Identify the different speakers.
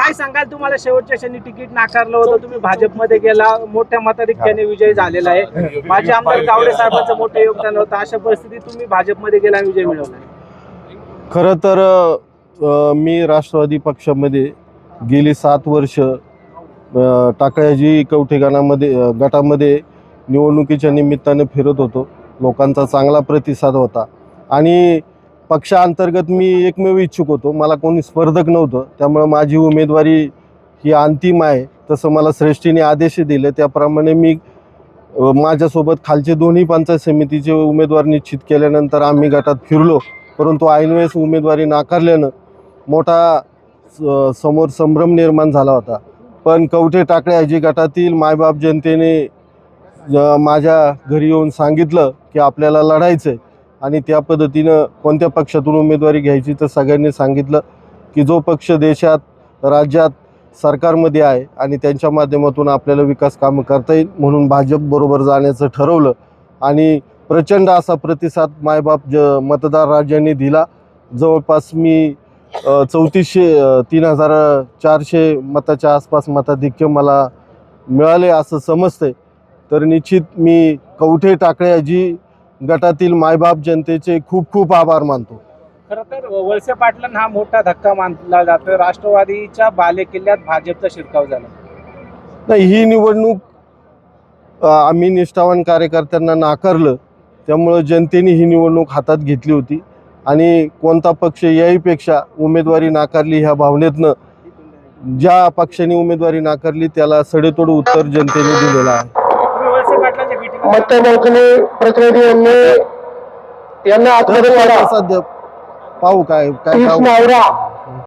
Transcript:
Speaker 1: काय सांगाल, तुम्हाला शेवटच्या क्षणी तिकीट नाकारलं होतं, तुम्ही भाजपमध्ये गेला, मोठ्या मताधिक्याने विजय झालेला आहे, माझे आमदार गावडे साहेबांचं मोठं योगदान होतं, अशा परिस्थितीत तुम्ही भाजपमध्ये गेला, विजय मिळवला?
Speaker 2: खरं तर मी राष्ट्रवादी पक्षामध्ये गेली 7 वर्ष टाकळ्याजी कवठे गटामध्ये निवडणुकीच्या निमित्ताने फिरत होतो. लोकांचा चांगला प्रतिसाद होता आणि पक्षांतर्गत मी एकमेव इच्छुक होतो, मला कोणी स्पर्धक नव्हतं. त्यामुळे माझी उमेदवारी ही अंतिम आहे. तसं मला श्रेष्ठीने आदेश दिले त्याप्रमाणे मी माझ्यासोबत खालचे दोन्ही पंचायत समितीचे उमेदवार निश्चित केल्यानंतर आम्ही गटात फिरलो. परंतु ऐनवेळेस उमेदवारी नाकारल्यानं मोठा समोर संभ्रम निर्माण झाला होता. पण कवठे टाकळ्याजी गटातील मायबाप जनतेने माझ्या घरी येऊन सांगितलं की आपल्याला लढायचं आहे आणि त्या पद्धतीनं कोणत्या पक्षातून उमेदवारी घ्यायची, तर सगळ्यांनी सांगितलं की जो पक्ष देशात, राज्यात, सरकारमध्ये आहे आणि त्यांच्या माध्यमातून आपल्याला विकास कामं करता येईल म्हणून भाजपबरोबर जाण्याचं ठरवलं. आणि प्रचंड असा प्रतिसाद मायबाप मतदार राज्यांनी दिला. जवळपास मी 3,400 मताच्या आसपास मताधिक्य मला मिळाले असं समजते. तर निश्चित मी कवठे टाकळ्याजी गटातील मायबाप जनतेचे खूप खूप आभार मानतो.
Speaker 1: खरं तर वळसे पाटलांना हा मोठा धक्का मानला जातोय, राष्ट्रवादीच्या बालेकिल्ल्यात भाजपचा शिरकाव झाला.
Speaker 2: नाही, ही निवडणूक आम्ही निष्ठावान कार्यकर्त्यांना नाकारलं, त्यामुळं जनतेने ही निवडणूक हातात घेतली होती आणि कोणता पक्ष याहीपेक्षा उमेदवारी नाकारली ह्या भावनेतनं ज्या पक्षाने उमेदवारी नाकारली त्याला सडेतोड उत्तर जनतेने दिलेलं आहे.
Speaker 1: तुम्ही वळसे पाटलांच्या भेटीला
Speaker 3: मतमोजणी प्रतिनिधी यांना आतमध्ये
Speaker 2: सध्या पाहू काय काय
Speaker 3: 30 मावरा